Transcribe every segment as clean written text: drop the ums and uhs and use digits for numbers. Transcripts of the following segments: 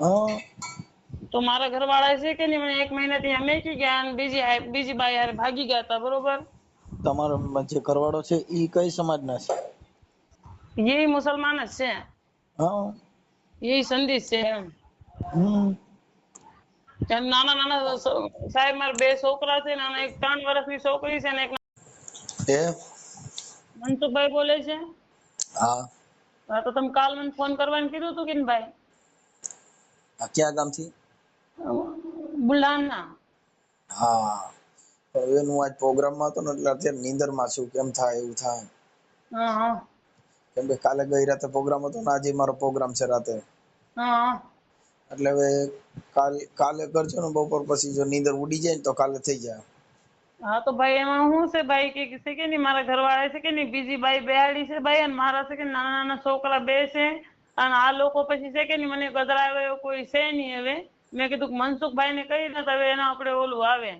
હા તો મારા ઘરવાળા છે કે નહીં મને 1 મહિનાથી અમે કી ગયા અને બીજી બાઈ હારે ભાગી ગયા હતા, બરોબર? તમારો જે ઘરવાળો છે ઈ કઈ સમાજના છે? એ મુસલમાન જ છે, હા એ સંદેશ છે એમ. નાના નાના સાહેબ મારા 2 છોકરા છે, નાના એક 3 વર્ષની છોકરી છે ને એક એ મનસુખભાઈ બોલે છે. હા હા તો તમે કાલ મને ફોન કરવાનું કીધું હતું કે ને ભાઈ? આ ક્યાં ગામથી? બુલઢાણા. હા એનું આજ પ્રોગ્રામમાં હતો ને એટલે અત્યારે નીંદરમાં છું, કેમ થાય એવું થાય. હા હા કેમ કે કાલે ગઈ રાતે પ્રોગ્રામ હતો ને આજે મારો પ્રોગ્રામ છે રાતે, હા એટલે હવે કાલે કરજો ને બપોર પછી, જો નીંદર ઉડી જાય ને તો કાલે થઈ જાય. હા તો ભાઈ એમાં શું છે ભાઈ કે છે કે નહીં મારા ઘરવાળા છે કે નહીં બીજી બાઈ બેહાડી છે ભાઈ, અને મારા છે કે નાના નાના છોકરા 2 છે, અને આ લોકો પછી છે કે નહીં મને ગધરાવે એવું કોઈ છે નહીં. હવે મેં કીધું મનસુખભાઈ ને કહી દે, હવે એના આપણે ઓલું આવે.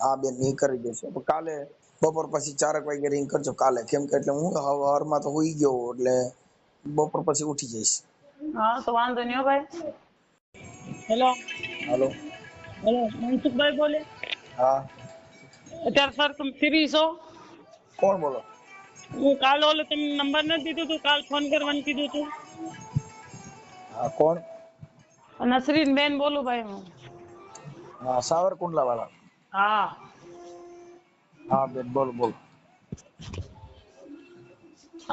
હા બેન એ કરી દેશે, કાલે બપોર પછી 4 વાગે રિંગ કરજો કાલે, કેમ કે એટલે હું હવારમાં તો હુઈ ગયો એટલે બપોર પછી ઉઠી જઈશ. હા તો વાંધો નહીં હો ભાઈ. હેલો હાલો. હેલો મનસુખભાઈ બોલે? હા અત્યારે સર તમે ફ્રી છો? કોણ બોલો? હું કાલ ઓલો તમને નંબર નથી દીધું તું, કાલ ફોન કરવાનું કીધું તું. હા કોણ? નસરીન બેન બોલું ભાઈ હું. હા સાવરકુંડલા વાળા. હા હા બેન બોલો બોલો.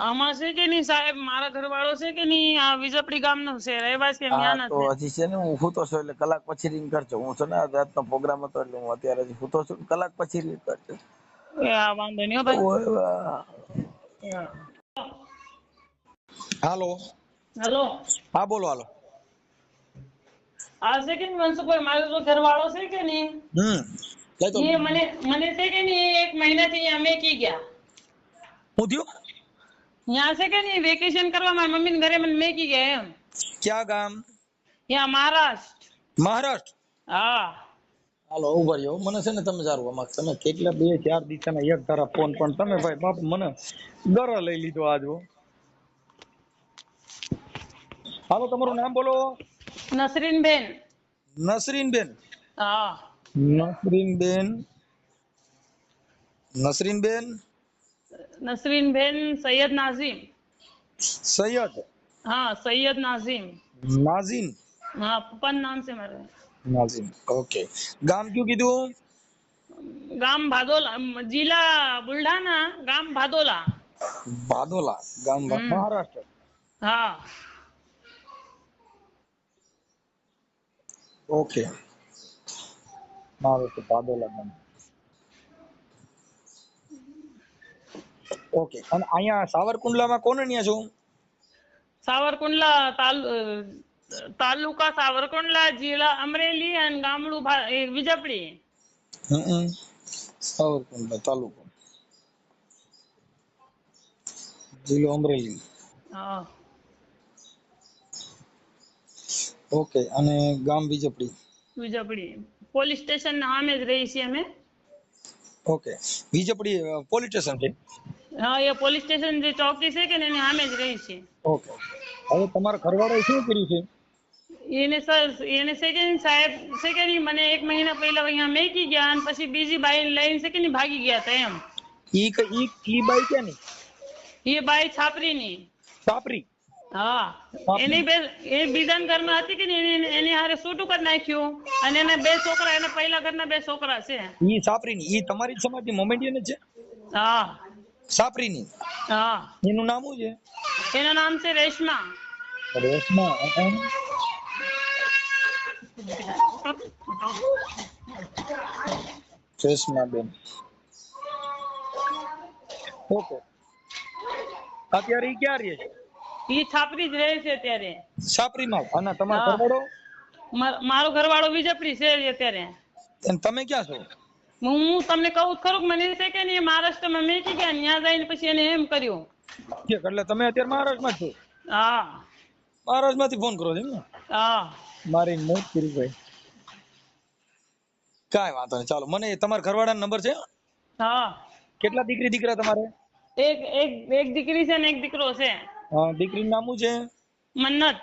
આમાં છે કે નહીં સાહેબ મારા ઘરવાળો છે કે નહીં આ વિજપડી ગામનો છે, રહેવાસી હા ન્યાના તો છે. હજી છે ને હું સૂતો છું, એટલે કલાક પછી રિંગ કરજો. હું છે ને રાતનો પ્રોગ્રામ હતો એટલે હું અત્યારે હજી સૂતો છું, કલાક પછી રિંગ કરજો. હા વાંધો નહીં હો ભાઈ. હાલો. હેલો હા બોલો હાલો. આ છે કે નહીં મનસુખભાઈ મારો જો ઘરવાળો છે કે નહીં કઈ તો એ મને છે કે નહીં 1 મહિનાથી અમે કી ગયા. હું થયું? ત્યાં છે કે નહીં વેકેશન કરવા મારી મમ્મી ઘરે મને મેકી ગયા એમ. ક્યાં ગામ? ત્યાં મહારાષ્ટ્ર. મહારાષ્ટ્ર. હા હાલો ઉભા રહ્યો, મને છે ને તમે સારું આમાં તમે કેટલા 2-4 દિશાના એક ધારા ફોન, પણ તમે ભાઈ બાપ મને ગરો લઈ લીધો આજ. હાલો તમારું નામ બોલો. નસરીનબેન. નસરીનબેન. હા નસરીનબેન. નસરીનબેન. નસરીનબેન સૈયદ નાઝીમ. સૈયદ હા સૈયદ નાઝીમ. નાઝીમ. હા પપ્પાનું નામ છે મારે. નાઝીમ ઓકે. ગામ કયું કીધું? ગામ ભાદોલા, જિલ્લા બુલઢાણા, ગામ ભાદોલા. ભાદોલા ગામ મહારાષ્ટ્ર. હા ઓકે મહારાષ્ટ્ર ભાદોલા ગામ. ઓકે અને અહીંયા સાવરકુંડલામાં કોને ન્યા છો? સાવરકુંડલા તાલુકા સાવરકુંડલા, જિલ્લા અમરેલી અને ગામડું વિજપડી. સાવરકુંડલા તાલુકો, જિલ્લો અમરેલી. હા ઓકે અને ગામ વિજપડી. વિજપડી પોલીસ સ્ટેશન ના સામે જ રહી છીએ અમે. ઓકે વિજપડી પોલીસ સ્ટેશન છે. હા એ પોલીસ સ્ટેશન જે ચોકી છે કે ને એની સામે જ રહી છે. ઓકે હવે તમારા ઘરવાળાએ શું કર્યું છે? એને છે કે સાહેબ છે કે નહીં મને 1 મહિના પહેલા અહીંયા મેકી ગયા અને પછી બીજી બાઈ લઈને છે કે નહીં ભાગી ગયા હતા એમ. ઈ બાઈ ક્યાંની? એ બાઈ છાપરીની. સાપરી. હા એ બીજાના ઘરમાં હતી કે નહીં એની હારે છૂટું કરી નાખ્યું, અને એના 2 છોકરા એના પહેલા ઘરના 2 છોકરા છે. ઈ સાપરીની, ઈ તમારી સમાજની મોમેન્ટિયન જ છે? હા સાપરીની. હા એનું નામ શું છે? એનું નામ છે રેશમા. રેશમા. રેશમા બેન. ઓકે અત્યારે ઈ ક્યાં રહે છે? એ છાપરી જ રહે છે અત્યારે. સાપરીમાં. અને તમારો ઘરવાળો? મારો ઘરવાળો વિજપડી છે અત્યારે. અને તમે ક્યાં છો? હું તમને કહું ખરું કે મને છે કે નહીં મહારાષ્ટ્રમાં મેકી ગયા, ત્યાં જઈને પછી એને એમ કર્યું. એટલે તમે અત્યારે મહારાષ્ટ્રમાં છો? હા મહારાષ્ટ્રમાંથી ફોન કરો છો એમ ને? હા મારી મોત કરી ભાઈ. કાંઈ વાંધો નહીં, ચાલો. મને તમારા ઘરવાળાનો નંબર છે? હા કેટલા દીકરી દીકરા તમારે? એક દીકરી છે ને એક દીકરો છે. દીકરીનું નામ શું છે? મન્નત.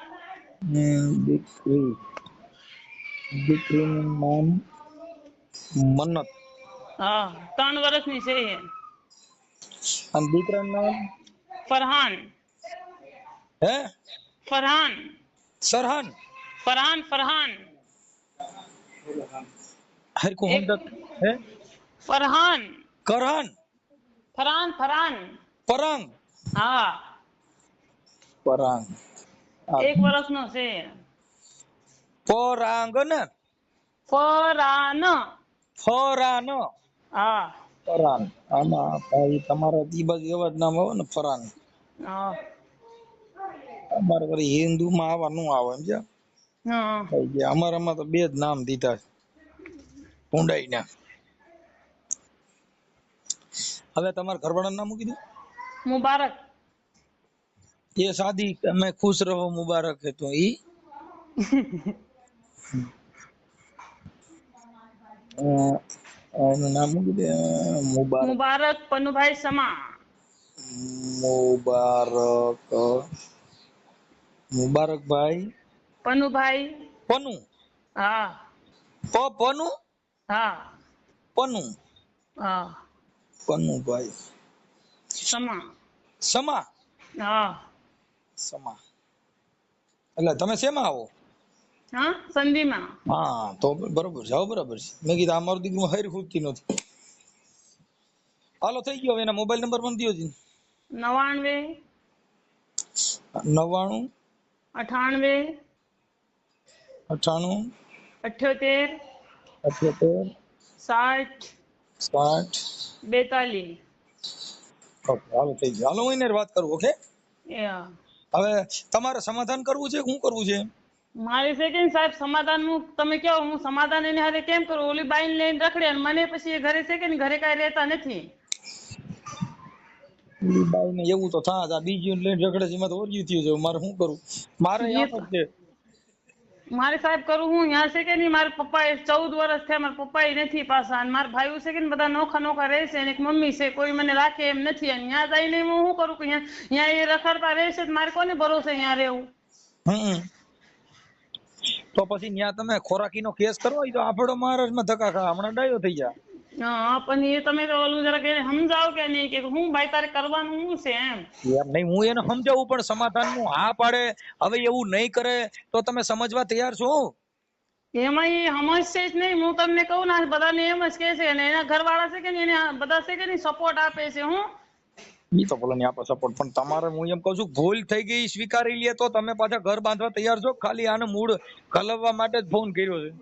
દીકરીનું નામ મન્નત. હા 3 વર્ષની છે એ. અને દીકરાનું નામ ફરહાન. હે ફરહાન. સરહાન. ફરહાન. હરકું એક સમજત હે ફરહાન. કરહાન ફરહાન. પરાંગ હા પરાંગ 1 વર્ષનો છે. પરાંગ ને ફરાન. ફરાન હા ફરાન. આમાં ભાઈ તમારા ઈ બાજુ એવા જ નામ આવે ને ફરાન. હા અમારે વળી હિન્દુમાં આવા નું આવે એમ છે. હા અમારામાં તો 2 જ નામ દીધા ઊંડાઈના. હવે તમારા ઘરવાળાનું નામ શું કીધું? મુબારક. ये शादी में खुश रहो मुबारक है तो ई એનું નામ શું કીધું? મુબારક. મુબારક પનુભાઈ સમા. મુબારક મુબારકભાઈ પનુભાઈ. પનુ હા પનુ હા પનુ હા પનુભાઈ સમા. સમા હા સમા. એટલે તમે શેમાં આવો? હા સંધીમાં. હા તો બરોબર છે. બરાબર છે. મેં કીધું આ મારું દીકરું હરી ખૂટતી નથી. હાલો થઈ ગયો. હવે એના મોબાઈલ નંબર પણ દયો છે. 99 99 98 98 78 78 60 60. 42. ઓકે હાલો થઈ ગયો. હાલો હું એને વાત કરું. Okay Yeah. હવે તમારે સમાધાન કરવું છે કે શું કરવું છે? મારી છે કે સાહેબ સમાધાન નું તમે કહો, હું સમાધાન એની હારે કેમ કરું? ઓલી બાઈને લઈને રખડે અને મને પછી એ ઘરે છે કે ઘરે કાંઈ રહેતા નથી. ઈ બાઈને એવું તો થાય. આ બીજી લઈને ઝઘડે છે એમાં તો ઓર્યું થયું છે. મારે શું કરું? મારે એ આમ જ છે. મારે સાહેબ કરું હું ત્યાં છે કે નહીં, મારા પપ્પા 14 વર્ષ થયા, મારા પપ્પા નથી પાછા, અને મારા ભાઈઓ છે કે બધા નોખા નોખા રહે છે, અને એક મમ્મી છે, કોઈ મને રાખે એમ નથી. અને ત્યાં જઈને હું શું કરું કે ત્યાં એ રખડતા રહેશે, મારે કોને ભરોસે ત્યાં રહેવું? હમ તો પછી ન્યા તમે ખોરાકીનો કેસ કરો. ઈ તો આપણો મહારાજમાં ધક્કા ખા હમણાં ડાયો થઈ ગયા. હા પણ એ તમે તો ઓલું જરાક એને સમજાવો કે નહીં, કે હું ભાઈ તારે કરવાનું શું છે એમ. યાર નહીં, હું એને સમજાવું પણ સમાધાનનું હા પાડે. હવે એવું નહીં કરે તો તમે સમજવા તૈયાર છો? એમાં એ સમજશે જ નહીં. હું તમને કહું ને બધાને એમ જ કે છે, અને એના ઘરવાળા છે કે નહીં, એને બધા છે કે નહીં સપોર્ટ આપે છે. હું ઈ તો ભલે નહીં આપો સપોર્ટ, પણ તમારે હું એમ કહું છું ભૂલ થઈ ગઈ સ્વીકારી લે તો તમે પાછા ઘર બાંધવા તૈયાર છો? ખાલી આને મૂળ કલવવા માટે જ ફોન કર્યો છે.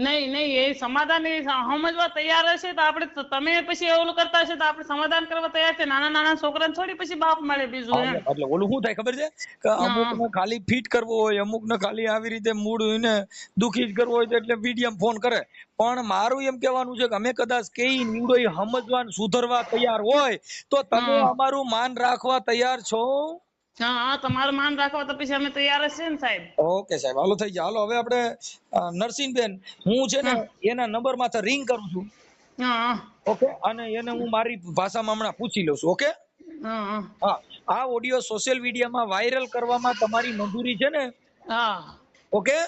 નહીં એ સમાધાન એ સમજવા તૈયાર હશે તો આપણે તમે પછી ઓલું કરતા હશે તો આપણે સમાધાન કરવા તૈયાર છે. નાના નાના છોકરાને થોડી પછી બાપ મળે બીજું એમ. એટલે ઓલું શું થાય ખબર છે કે અમુક ને ખાલી ફિટ કરવો હોય, અમુક ને ખાલી આવી રીતે મૂળ ને દુખી જ કરવો હોય તો એટલે મીડિયમ ફોન કરે. પણ મારું એમ કહેવાનું છે કે અમે કદાચ કઈ નીવડો સમજવા સુધરવા તૈયાર હોય તો તમે અમારું માન રાખવા તૈયાર છો? હા તમારું માન રાખવા તો પછી અમે તૈયાર જ છે ને સાહેબ. ઓકે સાહેબ હાલો થઈ જાય. હાલો હવે આપણે નરસિંહબેન, હું છે ને એના નંબર માંથી રિંગ કરું છું. હા ઓકે, અને એને હું મારી ભાષામાં હમણાં પૂછી લઉં છું. ઓકે હા હા, આ ઓડિયો સોશિયલ મીડિયામાં વાયરલ કરવામાં તમારી મંજૂરી છે ને? હા ઓકે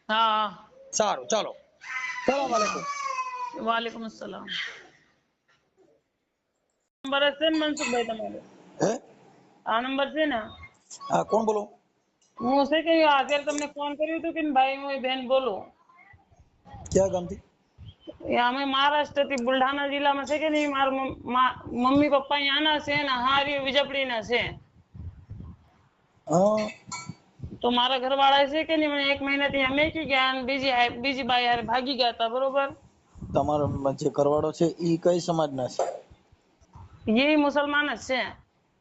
હા. સારું, ચાલો. સલામ આલેકુમ. વાલેકુમ અસલામ. નંબર છે ને મનસુખભાઈ તમારો? હે આ નંબર છે ને? હા, કોણ બોલો? હું છે કે અત્યારે તમને ફોન કર્યું હતું કે ભાઈ હું બેન બોલું. ક્યાં ગામથી? એ અમે મહારાષ્ટ્રથી બુલઢાણા જિલ્લામાં છે કે નહીં, મારા મમ્મી પપ્પા અહીંયાના છે ને હારી વિજપડીના છે. હા તો મારા ઘરવાળા છે કે નહીં મને 1 મહિનાથી અમે કે ગયા, અને બીજી બાઈ હારે ભાગી ગયા હતા. બરોબર? તમારો જે ઘરવાળો છે ઈ કઈ સમાજના છે? એ મુસલમાન જ છે.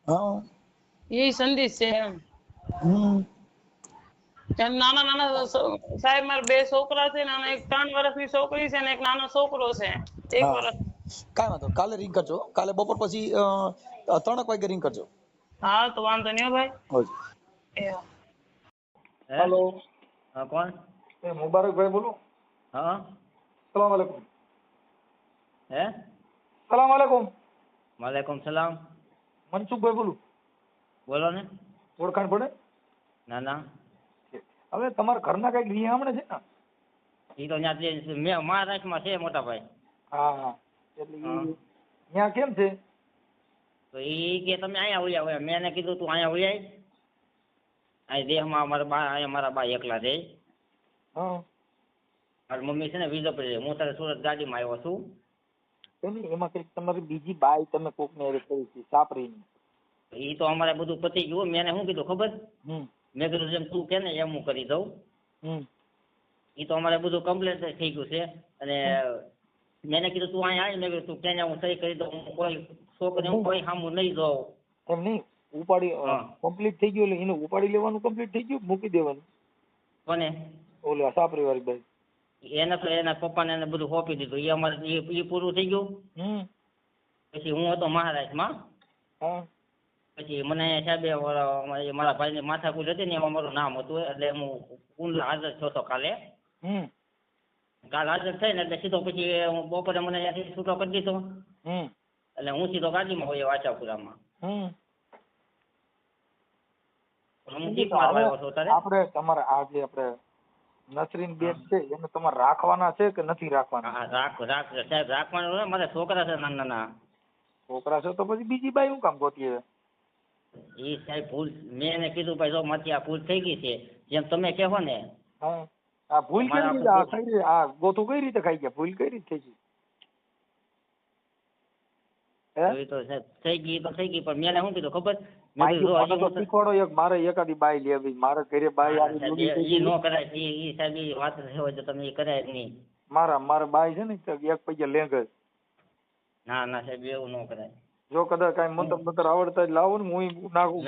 હા એ સંદેશ છે એમ. એમ નાના નાના સાહેબ મારા 2 છોકરા છે ને, એક 3 વર્ષની છોકરી છે ને એક નાનો છોકરો છે 1 હા વર્ષ. કાંઈ વાંધો, કાલે રિંગ કરજો. કાલે બપોર પછી 3 વાગે રિંગ કરજો. હા તો વાંધો નહીં ભાઈ. હોજી. હે? હેલો, હા કોણ? મુબારકભાઈ બોલું. હા સલામ આલેકુમ. હે? સલામ આલેકુમ. વાલેકુમ સલામ. મનસુખભાઈ બોલું. બોલો ને. ઓળખાણ પડે? ના ના. હવે તમારા ઘરના કઈક રિહામણે છે ને? એ તો ત્યાં મહારાષ્ટ્રમાં છે મોટા ભાઈ. હા એટલે ત્યાં કેમ છે? તો એ કે તમે અહીંયા ઉઈ આવો. મેં એને કીધું તું અહીંયા ઉઈ આવી. અહીં દેહમાં અમારા બા અહીંયા મારા બા એકલા રહે. હા મારી મમ્મી છે ને વિજયપુર રહે. હું તારે સુરત ગાડીમાં આવ્યો છું. એમાં કઈક તમારી બીજી બાઈ તમે કોક ને કરી છે સાપરીની. એ તો અમારે બધું પતી ગયું. મેં એને શું કીધું ખબર? મેં કીધું જેમ તું કે ને એમ હું કરી દઉં. એ તો અમારે બધું કમ્પ્લીટ થઈ ગયું છે. અને મેં એને કીધું તું અહીંયા આવી. મેં કીધું તું ક્યાં હું સહી કરી દઉં. હું કોઈ છોકરી હું કોઈ સામું નહીં દઉં. એમ નહીં ઉપાડી કમ્પ્લીટ થઈ ગયું એટલે એને ઉપાડી લેવાનું કમ્પ્લીટ થઈ ગયું મૂકી દેવાનું. કોને? ઓલા સાપરી વાળી બાઈ. એને તો એના પપ્પાને એને બધું સોંપી દીધું. એ અમારે એ પૂરું થઈ ગયું. પછી હું હતો મહારાષ્ટ્રમાં. પછી મને સાહેબે મારા ભાઈની માથાકૂટ હતી ને એમાં મારું નામ હતું. એટલે હું કુંડલા હાજર થયો હતો કાલે. કાલ હાજર થઈને એટલે સીધો પછી હું બપોરે મને ત્યાંથી છૂટો કરી દીધો. એટલે હું સીધો ગાડીમાં હોય વાચાપુરામાં. હું જીપમાં આવ્યો છું તારે. આપણે તમારા આ જે આપણે નસરીન બેન છે એને તમારે રાખવાના છે કે નથી રાખવાના? હા રાખ સાહેબ રાખવાનું. મારા છોકરા છે નાના નાના છોકરા છે તો પછી બીજી બાઈ હું કામ ગોતીએ? એ સાહેબ ભૂલ મેં એને કીધું ભાઈ જો મારી આ ભૂલ થઈ ગઈ છે જેમ તમે કહો ને. હા આ ભૂલ કઈ રીતે આ ગોથું કઈ રીતે ખાઈ ગયા? ભૂલ કઈ રીતે થઈ ગઈ? એ તો સાહેબ થઈ ગઈ તો થઈ ગઈ. પણ મેં શું કીધું ખબર? શીખવાડો એક મારે એકાદી બાઈ લેવી. મારે ઘરે બાઈ એ નો કરાય. એ સાહેબ એ વાત હોય તો તમે એ કરાય જ નહીં. મારે બાઈ છે ને એક પૈયા લેંઘ. ના ના સાહેબ એવું ન કરાય. જો કદાચ કઈ મંતર આવડતા જ લાવો ને હું નાખું.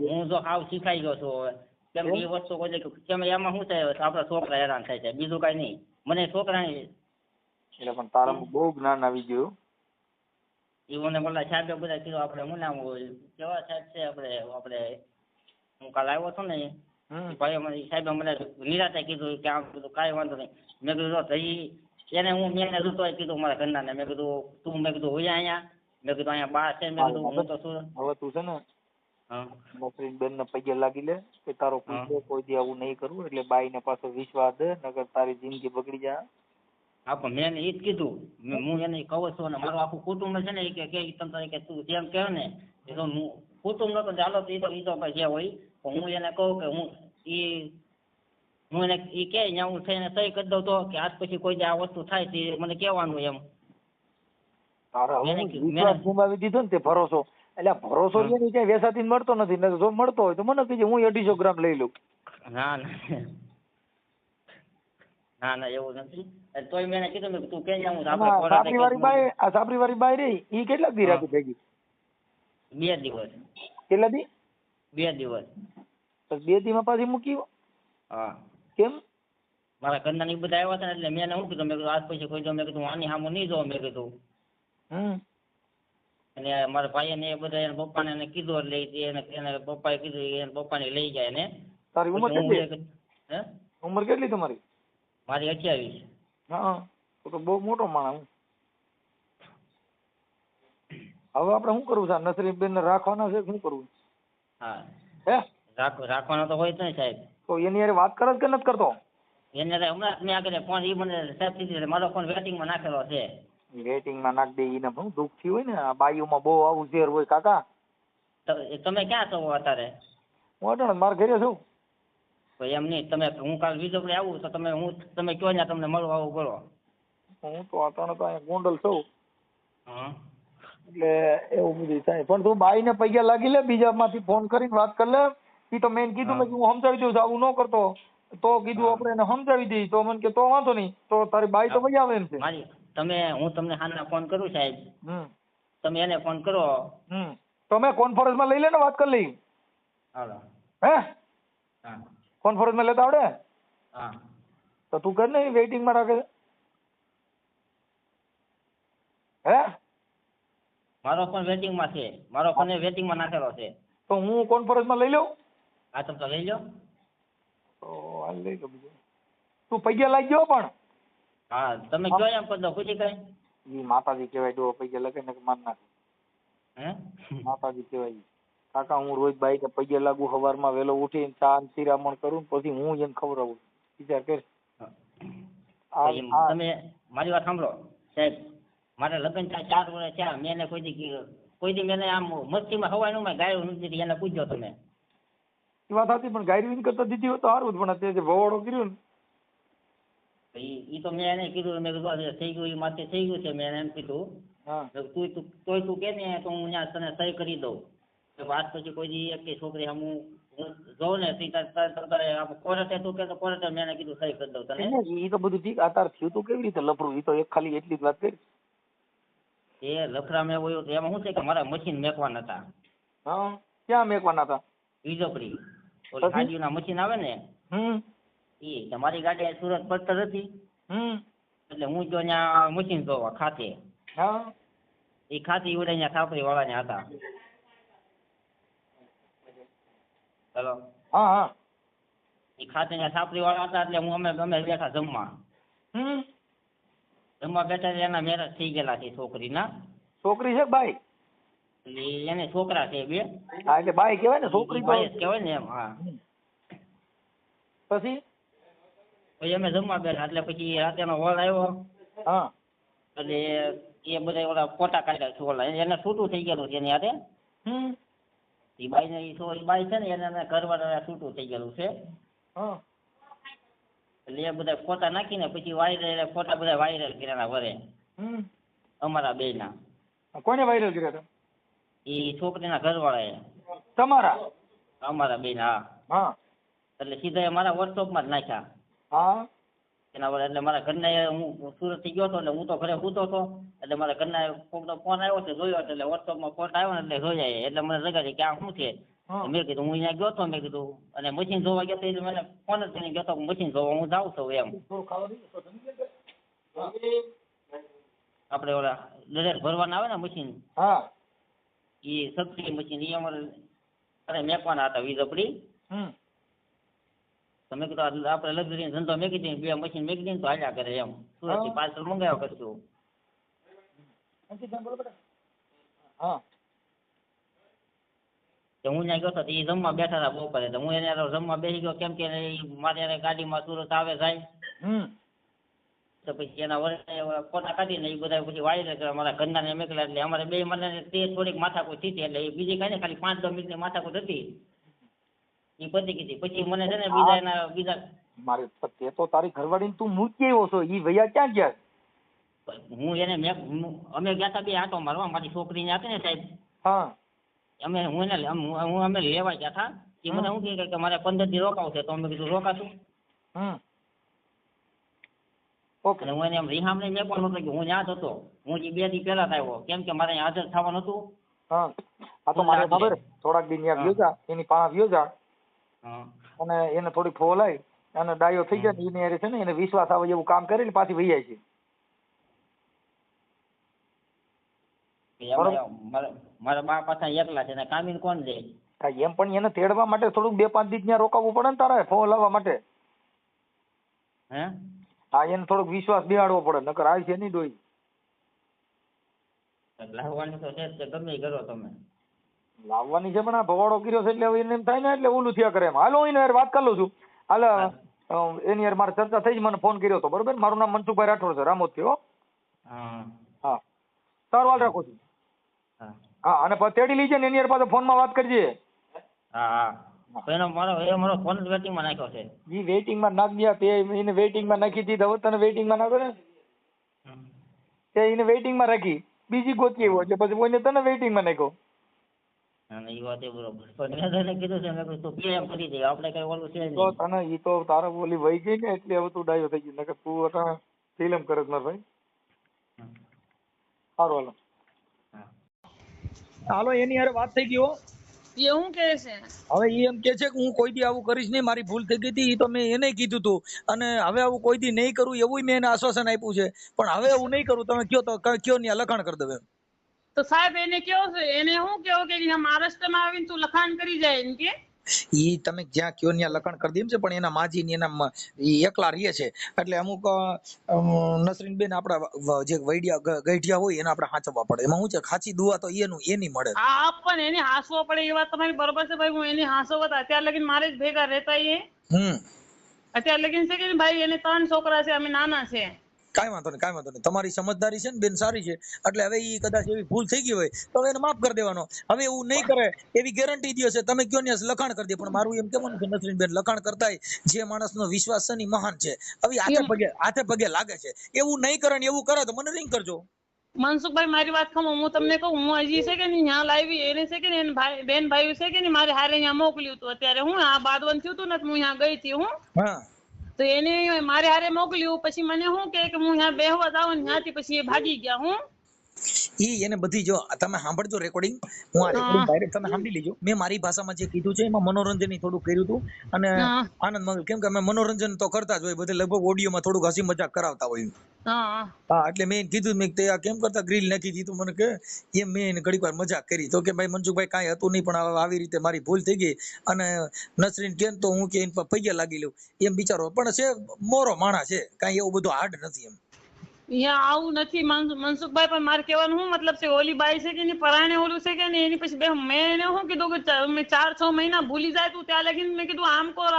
હું જો હાવ શીખાઈ ગયો છું હવે. કેમ એ વસ્તુ કોઈ કેમ એમાં શું થાય આપડા છોકરા હેરાન થાય છે બીજું કઈ નહીં. મને છોકરાની એટલે પણ તારામાં બહુ જ્ઞાન આવી ગયું. એ મને બોલા સાહેબે બધા કીધું આપણે શું નામ હોય કેવા સાહેબ છે આપણે હું કાલ આવ્યો હતો ને ભાઈ મને સાહેબે મને નિરાતે કીધું કે આમ કીધું કાંઈ વાંધો નહીં. મેં કીધું તો એને હું મેં જોતો કીધું મારા ઘરના ને મેં કીધું તું મેં કીધું હોય અહીંયા. મેં કીધું અહીંયા બહાર છે. મેં કીધું હું તો શું હવે તું છે ને નસરીન બેન ને પગે લાગી લે કે તારો કોઈ દી આવું નહીં કરવું. એટલે બાઈ ને પાછો વિશ્વાસ દે નકર તારી જિંદગી બગડી જાય. હા પણ મેં એને એ જ કીધું. હું એને કહું છું ને મારું આખું કુટુંબ છે ને કે તું જેમ કહે ને એ તો હું કુટુંબ નતો ચાલો તો એ તો જે હોય હું એને કહું કે હું એને એ કે અહીંયા હું થઈને સહી કરી દઉં તો કે આજ પછી કોઈ આ વસ્તુ થાય તે મને કહેવાનું એમ. વિશ્વાસ ગુમાવી દીધો ને તે ભરોસો. એટલે ભરોસો એની ક્યાંય વેસાથી મળતો નથી. ને જો મળતો હોય તો મને કહેજે હું 250 ગ્રામ લઈ લઉં. ના ના એવું નથી. તોય મેં એને કીધું તું કે હું સાપરી વાળી બાઈ રહી ઈ કેટલા દી રાખી ભેગી? 2 દિવસ. કેટલા દી? 2 દિવસ. બસ 2 દી માં પાછી મૂકી? હા. કેમ? મારા ઘરના ની બધા આવ્યા હતા એટલે મેં એને શું કીધું મેં કીધું આજ પછી કોઈ જો મેં કીધું આની સામું નહીં જોવા મેં કીધું. અને મારા ભાઈ ને બધા એના પપ્પાને એને કીધું એટલે એને પપ્પાએ કીધું એને પપ્પાને લઈ જાય ને. તારી ઉંમર કેટલી? ઉંમર કેટલી તમારી? મારી 28. હા તો બહુ મોટો માણસ. હવે આપણે શું કરવું છે? નસરીન બેન ને રાખવાના છે શું કરવું? હા હે રાખવાનો તો હોય જ નહીં સાહેબ. તો એની યાર વાત કરે કે નથી કરતો? એને હમણાં મેં આગળ ફોન એ મને સાહેબ કીધી મારો ફોન વેટિંગમાં નાખેલો છે. વેટિંગમાં નાખ દે. એને બહુ દુઃખ થયું હોય ને આ બાઈઓમાં બહુ આવું ઝેર હોય કાકા. તમે ક્યાં છો અત્યારે? હું અટાણે મારા ઘરે છું. તો એમ નહીં તમે હું કાલ વિજયપુર આવું તો તમે કયો ને તમને મળવા આવું બોલો. હું તો અટાણે તો અહીંયા ગોંડલ છું. હા એટલે એવું બધું થાય. પણ તું બાઈ ને પૈયા લાગી લે બીજા માંથી ફોન કરીને વાત કરી લે. એ તો મેં કીધું મેં હું સમજાવી દઉં આવું ન કરતો તો કીધું આપણે એને સમજાવી દઈ તો મને કે તો વાંધો નહીં તો તારી બાઈ તો વહી આવે એમ છે. હું તમને હાલના ફોન કરું સાહેબ. તમે એને ફોન કરો. તો મેં કોન્ફરન્સ માં લઈ લે ને વાત કરી લઈ. હાલો. હે હા કોન્ફરન્સ માં લેતા આવડે? હા તો તું કર ને વેઇટિંગ માં રાખે. હે મારો ફોન વેટિંગ માં છે. મારો ફોન વેટિંગ માં નાખેલો છે. તો હું કોન્ફરન્સ માં લઈ લઉં? હા તમે તો લઈ લો. તો હાલ લઈ લો બીજું. તું પૈયા લાગી ગયો પણ? હા તમે કયો એમ કરી દો ખુશી કઈ. ઈ માતાજી કહેવાય. ડો પૈયા લગે ને માર નાખે. હે માતાજી કહેવાય. કાકા હું રોજ બાઈક પગે લાગુ સવારમાં વહેલો ઉઠીને ચા ને શિરામણ કરું પછી હું એને ખવડાવું વિચાર કર તમે મારી વાત સાંભળો સાહેબ, મારા લગ્ન થયા 4 વર્ષ થયા, મેં એને કોઈ દી મેં આમ મસ્તીમાં હવાનું મેં ગાયું નથી, એને પૂછજો તમે. એ વાત હતી, પણ ગાયરી કરતા દીધી હોય તો સારું જ, પણ તે ભવાડો કર્યો ને ઈ તો મેં એને કીધું, મેં કીધું થઈ ગયું, એ માથે થઈ ગયું છે, મેં એને એમ કીધું તું કે ને તો હું ત્યાં તને સહી કરી દઉં. આજ પછી કોઈ દી એક છોકરી હું જોઉં ને કોર્ટે તું કે તો કોર્ટે મેં એને કીધું સહી કરી દઉં તને. એ તો બધું ઠીક, આ તાર થયું તું કેવી રીતે લફરું, એ તો એક ખાલી એટલી જ વાત કરી. એ લફરા મેં હોય તો એમાં શું છે કે મારા મશીન મેકવાના હતા. હા, ક્યાં મેકવાના હતા? વીજપડી ઓલી ગાડીઓના મશીન આવે ને એ તમારી ગાડી સુરત પડતર હતી, એટલે હું જો ત્યાં મશીન જોવા ખાતે, એ ખાતી ઉડે ત્યાં સાપરી વાળા હતા. હેલો, હા, એ ખાતે ત્યાં સાપરી વાળા હતા, એટલે હું અમે બેઠા જમવા બેઠા, એના મેરેજ થઈ ગયેલા છે છોકરીના. છોકરી છે બાઈ? એટલે એને છોકરા છે 2. હા, એટલે બાઈ કહેવાય ને, છોકરી બાઈ કહેવાય ને એમ. હા, પછી અમે જમવા બેઠા, એટલે પછી રાતેનો હોલ આવ્યો. હા, એટલે એ બધા ઓલા ફોટા કાઢ્યા છે, ઓલા એને છૂટું થઈ ગયેલું છે એની હાથે. એ બાઈ ને એ બાઈ છે ને એને ઘરવાળા છૂટું થઈ ગયેલું છે. એટલે એ બધા ફોટા નાખીને પછી વાયરલ ફોટા બધા વાયરલ કર્યા વરે અમારા 2 ના. કોને વાયરલ કર્યા હતા? એ છોકરીના ઘરવાળાએ. તમારા? અમારા 2 ના. હા, એટલે સીધા અમારા વોટ્સઅપમાં જ નાખ્યા. હા, એના વડે એટલે મારા ઘરના હું સુરત થી ગયો હતો, એટલે હું તો ઘરે સૂતો હતો, એટલે મારા ઘરના કોકનો ફોન આવ્યો છે, જોયો એટલે વોટ્સઅપમાં ફોટા આવ્યો ને એટલે જોયા, એટલે મને જગાડી કે આ શું છે. મેં કીધું હું અહીંયા ગયો હતો, મેં કીધું, અને મશીન જોવા ગયો તો એટલે મને ફોન જ કરીને ગયો હતો મશીન જોવા હું જાઉં છું એમ. આપણે ઓલા દરેક ભરવાના આવે ને મશીન, એ સબસિડી મશીન, એ અમારે મેકવાના હતા વીજપડી. તમે કીધું આપણે લક્ઝરી ધંધો મેકી દઈએ, 2 મશીન મેકી દઈએ તો હાલ્યા કરે એમ. સુરત થી પાર્સલ મંગાવ્યા કરશું. હું ત્યાં ગયો તો એ જમવા બેઠા હતા બપોરે, હું એને જમવા બેસી ગયો, કેમ કે મારે ગાડીમાં સુરત આવે જાય. તો પછી એના વડે ફોટા કાઢીને એ બધા પછી વાયરલ કરે અમારા ઘરના ને મેકલા, એટલે અમારે 2 મને તે થોડીક માથાકૂટ થઈ, એટલે એ બીજી કઈ ને ખાલી 5-10 મિનિટની માથાકૂટ હતી, એ પતી ગઈ. પછી મને છે ને બીજા મારે તે તો તારી ઘરવાળી તું મૂકી આવ્યો છો, ઈ ભૈયા ક્યાં ગયા? હું એને અમે ગયા હતા 2 આંટો મારવા, મારી છોકરીને હતી ને સાહેબ. હા, અમે લેવા ગયા હતા. એ મને શું કહે કે મારે 15 દી રોકાવું છે, તો અમે કીધું રોકાશું. ઓકે. અને હું એને રિહામ ને મેકવાનો હતો કે હું ત્યાં જ હતો, હું 2 દી પહેલા જ આવ્યો, કેમ કે મારે હાજર થવાનું હતું. હા, આ તો મારે ખબર થોડાક દી ત્યાં ગયો જા, એની પાસે ગયો જા, અને એને થોડી ફોલાય અને ડાયો થઈ જાય ને એને યાર છે ને એને વિશ્વાસ આવે એવું કામ કરીને પાછી વહી જાય છે. મારા બા પાછા એકલા છે ને કામીને કોણ દે? એમ પણ એને તેડવા માટે થોડુંક 2-5 દી ત્યાં રોકાવવું પડે ને તારે ફોન લાવવા માટે. હા, એને થોડોક વિશ્વાસ બેહાડવો પડે, નકર આવી છે નહીં ડોઈ. લાવવાની તો છે, ગમે કરો તમે. લાવવાની છે, પણ આ ભવાડો કર્યો છે એટલે હવે એને એમ થાય ને એટલે ઓલું થયા કરે એમ. હાલો એને યાર વાત કરી લઉં છું. હાલ એની યાર મારે ચર્ચા થઈ જ, મને ફોન કર્યો હતો, બરોબર? મારું નામ મનસુખભાઈ રાઠોડ છે, રામોદ થી. હા, સારું, હાલ રાખું છું. હા, અને પછી તેડી લીજે ને એની યાર પાસે ફોનમાં વાત કરજે. મારો ફોન જ વેટિંગમાં નાખ્યો છે. ઈ વેટિંગમાં નાખ દે, તે એને વેટિંગમાં નાખી હતી, હવે તને વેટિંગમાં નાખો ને, તે એને વેટિંગમાં રાખી, બીજી ગોતી આવ્યો એટલે પછી કોઈને તને વેટિંગમાં નાખ્યો. એ વાત બરોબર, પણ મેં કીધું છે મેં તું કેમ કરી દે, આપણે કઈ ઓલું છે તો તને ઈ તો તારે બોલી વહી ગઈ ને એટલે હવે તું ડાયો થઈ ગયો, નકર તું અત્યારે ફિલ્મ કરે મારા ભાઈ. સારું, હાલો એની હારે વાત થઈ ગયો. એ હું કહે છે હવે ઈ એમ કે છે કે હું કોઈ દી આવું કરીશ નહીં, મારી ભૂલ થઈ ગઈ હતી, ઈ તો મેં એને કીધું તું, અને હવે આવું કોઈ દી નહીં કરું એવું મેં એને આશ્વાસન આપ્યું છે, પણ હવે એવું નહીં કરું. તમે કયો તો કયો ને લખાણ કરી દઉં એમ. તો સાહેબ એને કેવો છે, એને શું કેવો કે મહારાષ્ટ્રમાં આવીને તું લખાણ કરી જાય એમ કે ઈ તમે જ્યાં કયો ત્યાં લખાણ કરી દે એમ છે, પણ એના માજી ને એના ઈ એકલા રહે છે એટલે અમુક નસરીનબેન આપડા જે ગઈઢિયા હોય એને આપણે હાચવવા પડે. એમાં શું છે, ખાચી દુઆ તો એની મળે. હા પણ એને હાંસવો પડે એ વાત તમારી બરોબર છે ભાઈ. હું એની હાંસવો હતા અત્યાર લગીન મારે જ ભેગા રહેતા એ. અત્યાર લગીન છે કે ભાઈ એને 3 છોકરા છે, અમે નાના છે. કાંઈ વાંધો નહીં. તમારી સમજદારી છે ને બેન સારી છે, એટલે હવે ઈ કદાચ એવી ભૂલ થઈ ગઈ હોય તો એને માફ કરી દેવાનો. હવે એવું નહીં કરે એવી ગેરંટી દો છે તમે કયો ને લખાણ કરી દે. પણ મારું એમ કહેવાનું છે નસરીનબેન, લખાણ કરતાય જે માણસનો વિશ્વાસ છે ને મહાન છે. હવે હાથે પગે લાગે છે, એવું નહીં કરે ને એવું કરે તો મને રિંગ કરજો. મનસુખભાઈ મારી વાત ખમો, હું તમને કહું, હું હજી છે કે નહીં ત્યાં લાવી એને છે કે ને બેન ભાઈ છે કે નહીં મારે હારે અહીંયા મોકલ્યું હતું. અત્યારે હું આ બાદવન થયું હતું ને હું ત્યાં ગઈ હતી હું. હા તો એને મારે હારે મોકલ્યું, પછી મને શું કે હું ત્યાં બેહવા જાવ ને ત્યાંથી પછી એ ભાગી ગયા. હું ઈ એને બધી જો તમે સાંભળજો રેકોર્ડિંગ, હું આ રેકોર્ડિંગ ડાયરેક્ટ તમે સાંભળી લેજો. મેં મારી ભાષામાં જે કીધું છે એમાં મનોરંજન થોડું કર્યું હતું અને આનંદ મંગલ, કેમ કે અમે મનોરંજન તો કરતા જ હોય બધે, લગભગ ઓડિયોમાં થોડુંક હસી મજાક કરાવતા હોય. હા એટલે મેં કીધું મેં તે આ કેમ કરતા ગ્રીલ નાખી દીધું મને કે એમ મેં એને ઘડીક વાર મજાક કરી. તો કે ભાઈ મનસુખભાઈ કાંઈ હતું નહીં, પણ આવી રીતે મારી ભૂલ થઈ ગઈ અને નસરીન કેમ તો હું કે એને પૈયા લાગી લઉં એમ બિચારો, પણ છે મોરો માણસ છે, કાંઈ એવું બધું હાર્ડ નથી એમ. અહીંયા આવું નથી મનસુખભાઈ. પણ મારે કહેવાનું શું મતલબ છે, ઓલી બાઈ છે કે નહીં પરાણે ઓલું છે કે નહીં એની પછી મેં એને શું કીધું કે મેં 4-6 મહિના ભૂલી જાય તું ત્યાં લગીને મેં કીધું આમ કોર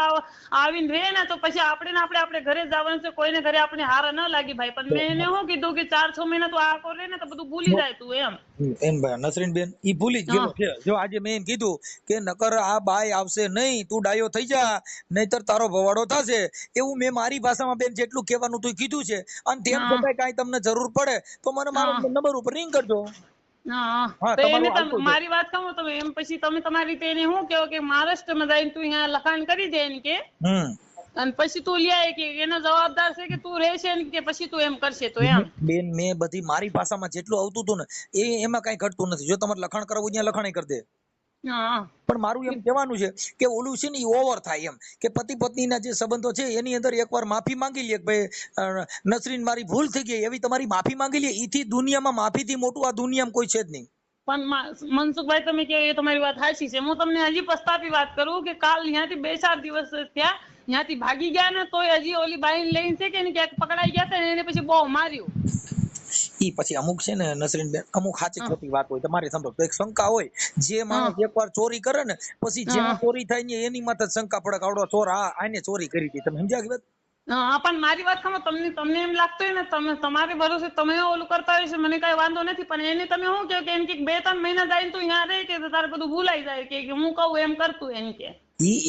આવીને રહે ને તો પછી આપણે ઘરે જવાનું છે, કોઈને ઘરે આપણે હારા ન લાગી ભાઈ. પણ મેં એને શું કીધું કે 4-6 મહિના તું આ કોર રહે ને તો બધું ભૂલી જાય તું એમ ભાઈ નસરીનબેન ઈ ભૂલી જ ગયો છે. જો આજે મેં એમ કીધું કે નકર આ બાઈ આવશે નહીં, તું ડાયો થઈ જા નહીતર તારો ભવાડો થશે, એવું મેં મારી ભાષામાં બેન જેટલું કહેવાનું તું કીધું છે. અને તેમ છતાં કાંઈ તમને જરૂર પડે તો મને મારો નંબર ઉપર રિંગ કરજો. મારી વાત કહું તમે એમ પછી તમે તમારી રીતે એને શું કહો કે મહારાષ્ટ્રમાં જઈને તું અહીંયા લખાણ કરી દે ને કે અને પછી તું લ્યાય કે એનો જવાબદાર છે કે તું રહેશે ને કે પછી તું એમ કરશે. તો એમ બેન મેં બધી મારી ભાષામાં જેટલું આવતું હતું ને એમાં કઈ ઘટતું નથી. જો તમારે લખાણ કરવું ત્યાં લખાણ કરી દે. પણ મારું એમ કહેવાનું છે કે ઓલું છે ને ઓવર થાય એમ કે પતિ પત્નીના જે સંબંધો છે એની અંદર એકવાર માફી માંગી લે કે ભાઈ નસરીન મારી ભૂલ થઈ ગઈ, એવી તમારી માફી માંગી લે. એથી દુનિયામાં માફીથી મોટું આ દુનિયામાં કોઈ છે જ નહીં. પણ મનસુખભાઈ તમે કહો એ તમારી વાત સાચી છે. હું તમને હજી પસ્તાપી વાત કરું કે કાલ ત્યાંથી 2-4 દિવસ થયા ત્યાંથી ભાગી ગયા ને તોય હજી ઓલી બાઈ લઈને છે કે ક્યાંક પકડાઈ ગયા હતા ને એને પછી બહુ માર્યું. ઈ પછી અમુક છે ને નસરીનબેન અમુક સાચી ખોટી વાત હોય તમારે સાંભળો તો એક શંકા હોય, જે માણસ એકવાર ચોરી કરે ને પછી જ્યાં ચોરી થાય ને એની માથે શંકા પડે આવડો ચોર આને ચોરી કરી હતી. તમે સમજ્યા કે વાત? પણ મારી વાત ખબર તમને એમ લાગતું હોય ને તમે તમારે ભરોસે તમે ઓલું કરતા હોય છે મને કઈ વાંધો નથી. પણ એને તમે શું કહો કે એમ કે 2-3 મહિના જાય તું અહીંયા રહે કે તારે બધું ભૂલાઈ જાય કે હું કહું એમ કરતું એમ કે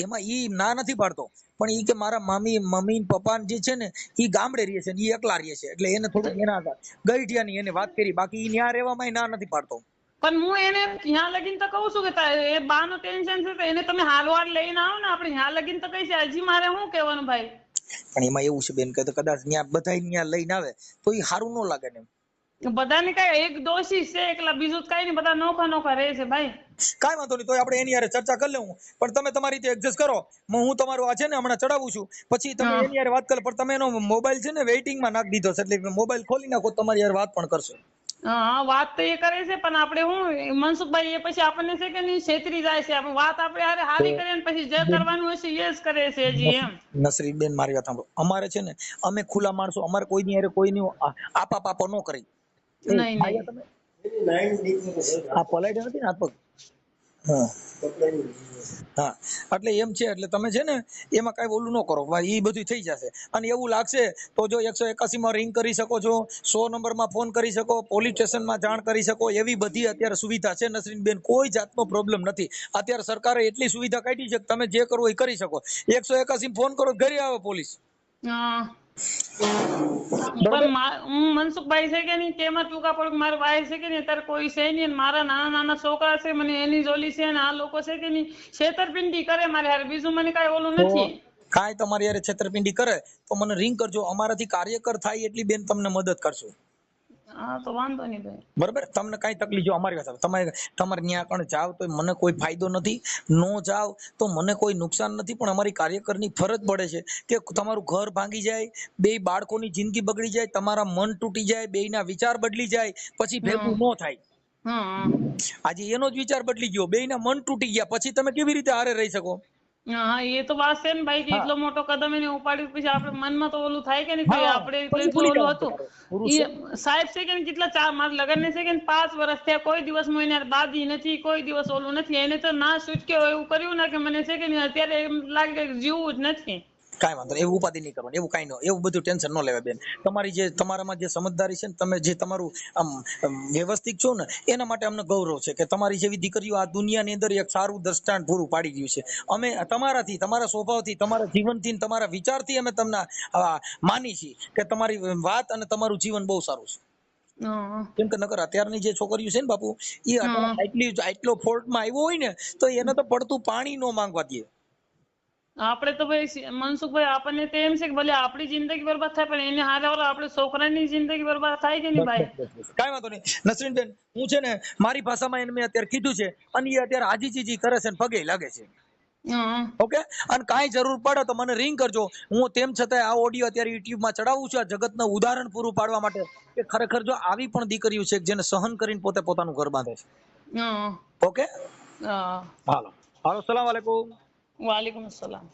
એમાં ઈ ના નથી પાડતો, પણ ઈ કે મારા મમ્મી પપ્પા જે છે ને ઈ ગામડે રહે છે, ઈ એકલા રહે છે એટલે એને થોડુંક એના ગઈઢિયાની એને વાત કરી, બાકી ઈ ન્યા રહેવામાં ના નથી પાડતો. પણ હું એને ત્યાં લગીને તો કહું છું કે એ બાનું ટેન્શન છે તો એને તમે હાલવાર લઈને આવો ને આપણે ત્યાં લગીને તો કઈ છે. હજી મારે શું કહેવાનું ભાઈ? પણ એમાં એવું છે બેન કે કદાચ ત્યાં બધા ત્યાં લઈને આવે તો ઈ સારું ન લાગે ને. બધાને કઈ એક દોષી છે એકલા, બીજું કઈ નહીં, બધા નોખા રહે છે ભાઈ. કાંઈ વાંધો નહીં, તો આપણે એની હારે ચર્ચા કરી લેવું, પણ તમે તમારી રીતે એડજસ્ટ કરો. હું તમારું આ છે ને હમણાં ચડાવું છું પછી તમે એની હારે વાત કરો. પણ તમે એનો મોબાઈલ છે ને વેઇટિંગમાં નાખી દીધો છે એટલે મોબાઈલ ખોલી નાખો તમારી હારે વાત પણ કરશે. હા વાત તો એ કરે છે પણ આપણે હું મનસુખભાઈ એ પછી આપણને છે કે નહીં છેતરી જાય છે. આપણે વાત આપણે હારે હારી કરીએ ને પછી જે કરવાનું હશે એ જ કરે છે હજી એમ. નસરીનબેન મારી વાત સાંભળો, અમારે છે ને અમે ખુલ્લા માણસો, અમારે કોઈની હારે કોઈની આપા પાપા ન કરી. નહીં આ પલાઈડ નથી ને હાથ પગ હા એટલે એમ છે. એટલે તમે છે ને એમાં કઈ ઓલું ન કરો, એ બધું થઈ જશે. અને એવું લાગશે તો જો 181 માં રિંગ કરી શકો છો, 100 નંબરમાં ફોન કરી શકો, પોલીસ સ્ટેશનમાં જાણ કરી શકો, એવી બધી અત્યારે સુવિધા છે નસરીનબેન. કોઈ જાતનો પ્રોબ્લેમ નથી. અત્યારે સરકારે એટલી સુવિધા કાઢી છે કે તમે જે કરવો એ કરી શકો. 181 ફોન કરો ઘરે આવે પોલીસ. મનસુખભાઈ છે કે નહીં તેમાં ટૂંકા પડું મારી વાઈફ છે કે નહીં અત્યારે કોઈ છે નહીં, મારા નાના છોકરા છે, મને એની જોલી છે ને આ લોકો છે કે નહીં છેતરપિંડી કરે મારે હારે, બીજું મને કઈ ઓલું નથી. કાંઈ તમારી હારે છેતરપિંડી કરે તો મને રિંગ કરજો, અમારાથી કાર્યકર થાય એટલી બેન તમને મદદ કરશું. હા તો વાંધો નહીં ભાઈ, બરાબર. તમને કઈ તકલીફ જો અમારી વાત તમારે ત્યાં કણ જાવ તો મને કોઈ ફાયદો નથી, નો જાવ તો મને કોઈ નુકસાન નથી, પણ અમારી કાર્યકરની ફરજ પડે છે કે તમારું ઘર ભાંગી જાય, 2 બાળકોની જિંદગી બગડી જાય, તમારા મન તૂટી જાય, 2ના વિચાર બદલી જાય, પછી ભેગું ન થાય. આજે એનો જ વિચાર બદલી ગયો, 2ના મન તૂટી ગયા, પછી તમે કેવી રીતે હારે રહી શકો? હા એ તો વાત છે ને ભાઈ કે એટલો મોટો કદમ એને ઉપાડ્યું પછી આપણે મનમાં તો ઓલું થાય કે નહીં કે હા, આપણે પછી એટલું ભૂલી ઓલું જવાનું હતું. તમારે. પુરુષ છે. એ સાહેબ છે કે કેટલા મારા લગ્ન છે કે 5 વર્ષ થયા કોઈ દિવસ હું એને દાદી નથી કોઈ દિવસ ઓલું નથી. એને તો ના છૂટકે એવું કર્યું ને કે મને છે કે નહીં અત્યારે એમ લાગે કે જીવવું જ નથી. કાંઈ વાંધો નહીં, એવું ઉપાધિ નહીં કરવાની, એવું કાંઈ ન, એવું બધું ટેન્શન ન લેવાય બેન. તમારી જે તમારામાં જે સમજદારી છે ને, તમે જે તમારું આમ વ્યવસ્થિત છો ને, એના માટે અમને ગૌરવ છે કે તમારી જેવી દીકરીઓ આ દુનિયાની અંદર એક સારું દ્રષ્ટાંત પૂરું પાડી ગયું છે. અમે તમારાથી, તમારા સ્વભાવથી, તમારા જીવનથી, તમારા વિચારથી અમે તમને માની છીએ કે તમારી વાત અને તમારું જીવન બહુ સારું છે. હમ. કેમ કે નકર અત્યારની જે છોકરીઓ છે ને બાપુ, એ આટલો ફોલ્ટમાં આવ્યો હોય ને તો એને તો પડતું પાણી ન માંગવા દે. આપણે તો ભાઈ મનસુખભાઈ આપણને તો એમ છે કે ભલે આપણી જિંદગી બરબાદ થાય પણ એને હારે આપણે છોકરાની જિંદગી બરબાદ થાય કે નહીં ભાઈ. કાંઈ વાંધો નહીં નસરીનબેન, હું છે ને મારી ભાષામાં એને મેં અત્યારે કીધું છે અને એ અત્યારે આજીજી કરે છે ને પગે લાગે છે. હમ. ઓકે, અને કાંઈ જરૂર પડે તો મને રિંગ કરજો. હું તેમ છતાં આ ઓડિયો અત્યારે યુટ્યુબમાં ચડાવું છું આ જગતનું ઉદાહરણ પૂરું પાડવા માટે કે ખરેખર જો આવી પણ દીકરીઓ છે જેને સહન કરીને પોતે પોતાનું ઘર બાંધે છે. હમ. ઓકે, હા. હાલો હાલો, સલામ વાલેકુમ. વાલેકુમ સલામ.